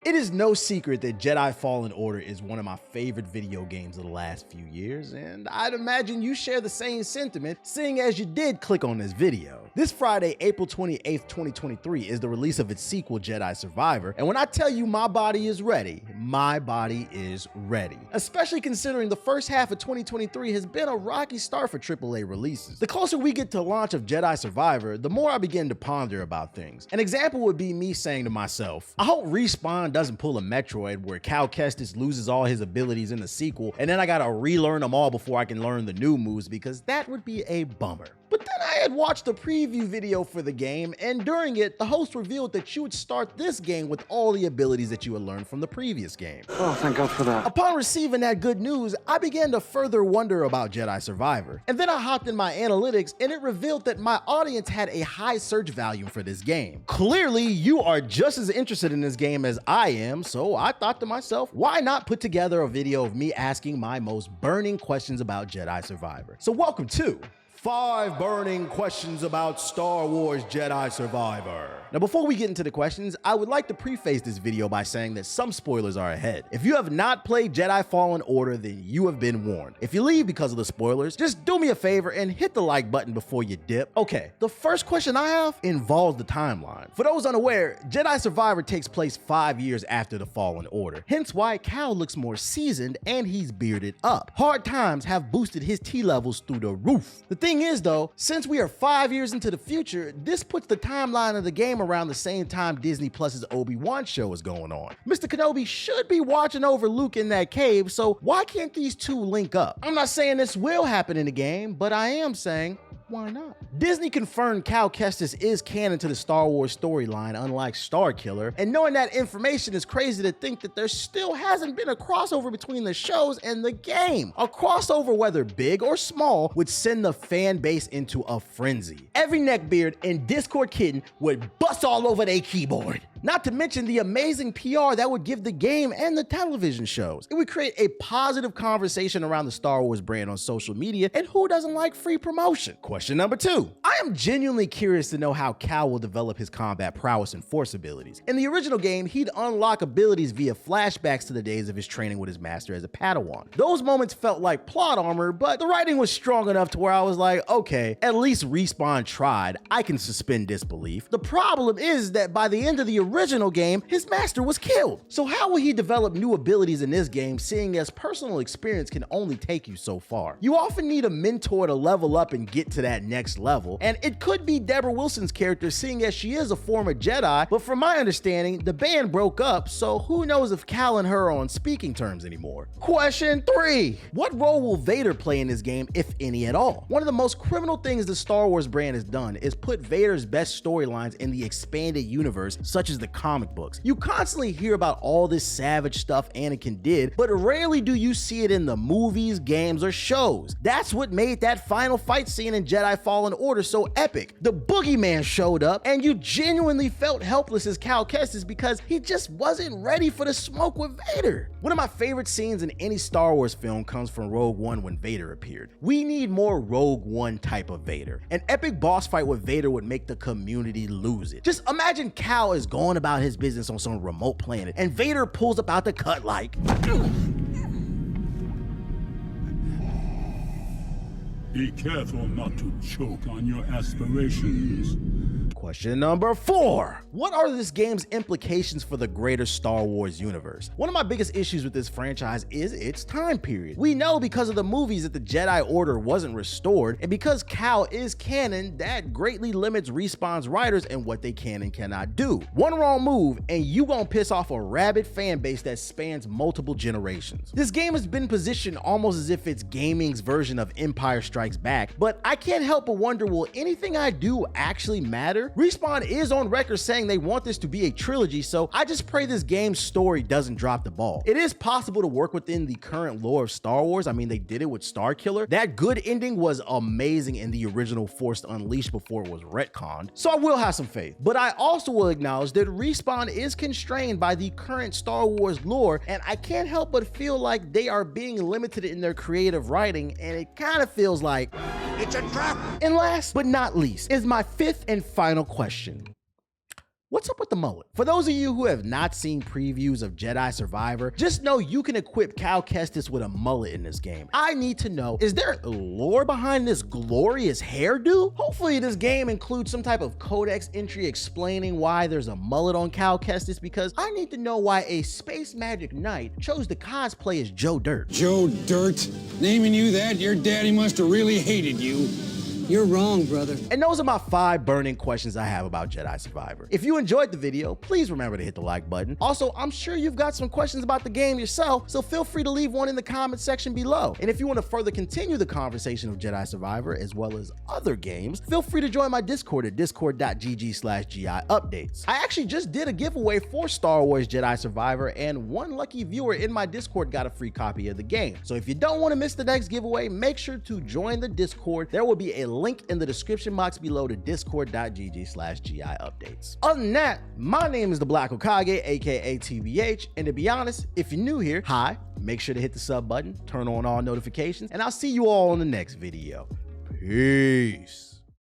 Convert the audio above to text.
It is no secret that Jedi Fallen Order is one of my favorite video games of the last few years, and I'd imagine you share the same sentiment, seeing as you did click on this video. This Friday, April 28th, 2023 is the release of its sequel, Jedi Survivor, and when I tell you my body is ready, my body is ready. Especially considering the first half of 2023 has been a rocky start for AAA releases. The closer we get to launch of Jedi Survivor, the more I begin to ponder about things. An example would be me saying to myself, I hope Respawn doesn't pull a Metroid where Cal Kestis loses all his abilities in the sequel and then I gotta relearn them all before I can learn the new moves, because that would be a bummer. But then I had watched the preview video for the game, and during it, the host revealed that you would start this game with all the abilities that you had learned from the previous game. Oh, thank God for that. Upon receiving that good news, I began to further wonder about Jedi Survivor. And then I hopped in my analytics and it revealed that my audience had a high search value for this game. Clearly, you are just as interested in this game as I am, so I thought to myself, why not put together a video of me asking my most burning questions about Jedi Survivor? So welcome to 5 burning questions about Star Wars Jedi Survivor. Now, before we get into the questions, I would like to preface this video by saying that some spoilers are ahead. If you have not played Jedi Fallen Order, then you have been warned. If you leave because of the spoilers, just do me a favor and hit the like button before you dip. Okay, the first question I have involves the timeline. For those unaware, Jedi Survivor takes place 5 years after the Fallen Order, hence why Cal looks more seasoned and he's bearded up. Hard times have boosted his T levels through the roof. The thing is though, since we are 5 years into the future, this puts the timeline of the game around the same time Disney Plus's Obi-Wan show is going on. Mr. Kenobi should be watching over Luke in that cave, so why can't these two link up? I'm not saying this will happen in the game, but I am saying, why not? Disney confirmed Cal Kestis is canon to the Star Wars storyline, unlike Starkiller, and knowing that information is crazy to think that there still hasn't been a crossover between the shows and the game. A crossover, whether big or small, would send the fan base into a frenzy. Every neckbeard and Discord kitten would bust all over their keyboard. Not to mention the amazing PR that would give the game and the television shows. It would create a positive conversation around the Star Wars brand on social media, and who doesn't like free promotion? Question number 2. I am genuinely curious to know how Cal will develop his combat prowess and force abilities. In the original game, he'd unlock abilities via flashbacks to the days of his training with his master as a Padawan. Those moments felt like plot armor, but the writing was strong enough to where I was like, okay, at least Respawn tried. I can suspend disbelief. The problem is that by the end of the original game, his master was killed. So how will he develop new abilities in this game, seeing as personal experience can only take you so far? You often need a mentor to level up and get to that next level, and it could be Deborah Wilson's character, seeing as she is a former Jedi, but from my understanding, the band broke up, so who knows if Cal and her are on speaking terms anymore. Question 3. What role will Vader play in this game, if any at all? One of the most criminal things the Star Wars brand has done is put Vader's best storylines in the expanded universe, such as the comic books. You constantly hear about all this savage stuff Anakin did, but rarely do you see it in the movies, games, or shows. That's what made that final fight scene in Jedi Fallen Order so epic. The boogeyman showed up, and you genuinely felt helpless as Cal Kestis because he just wasn't ready for the smoke with Vader. One of my favorite scenes in any Star Wars film comes from Rogue One when Vader appeared. We need more Rogue One type of Vader. An epic boss fight with Vader would make the community lose it. Just imagine Cal is going about his business on some remote planet, and Vader pulls up out the cut like, be careful not to choke on your aspirations. Question number 4. What are this game's implications for the greater Star Wars universe? One of my biggest issues with this franchise is its time period. We know because of the movies that the Jedi Order wasn't restored, and because Cal is canon, that greatly limits Respawn's writers and what they can and cannot do. One wrong move and you gon' piss off a rabid fan base that spans multiple generations. This game has been positioned almost as if it's gaming's version of Empire Strikes Back, but I can't help but wonder, will anything I do actually matter? Respawn is on record saying they want this to be a trilogy, so I just pray this game's story doesn't drop the ball. It is possible to work within the current lore of Star Wars. I mean, they did it with Starkiller. That good ending was amazing in the original Force Unleashed before it was retconned, so I will have some faith. But I also will acknowledge that Respawn is constrained by the current Star Wars lore, and I can't help but feel like they are being limited in their creative writing, and it kind of feels like it's a trap. And last but not least is my 5th and final question. What's up with the mullet? For those of you who have not seen previews of Jedi Survivor, just know you can equip Cal Kestis with a mullet in this game. I need to know, is there lore behind this glorious hairdo? Hopefully this game includes some type of codex entry explaining why there's a mullet on Cal Kestis, because I need to know why a space magic knight chose to cosplay as Joe Dirt. Joe Dirt? Naming you that, your daddy must have really hated you. You're wrong, brother. And those are my 5 burning questions I have about Jedi Survivor. If you enjoyed the video, please remember to hit the like button. Also, I'm sure you've got some questions about the game yourself, so feel free to leave one in the comment section below. And if you want to further continue the conversation of Jedi Survivor as well as other games, feel free to join my Discord at discord.gg/GI-updates. I actually just did a giveaway for Star Wars Jedi Survivor, and one lucky viewer in my Discord got a free copy of the game. So if you don't want to miss the next giveaway, make sure to join the Discord. There will be a link in the description box below to discord.gg/GI-updates. Other than that, my name is the Black Hokage, aka TBH, and to be honest, if you're new here, hi, make sure to hit the sub button, turn on all notifications, and I'll see you all in the next video. Peace.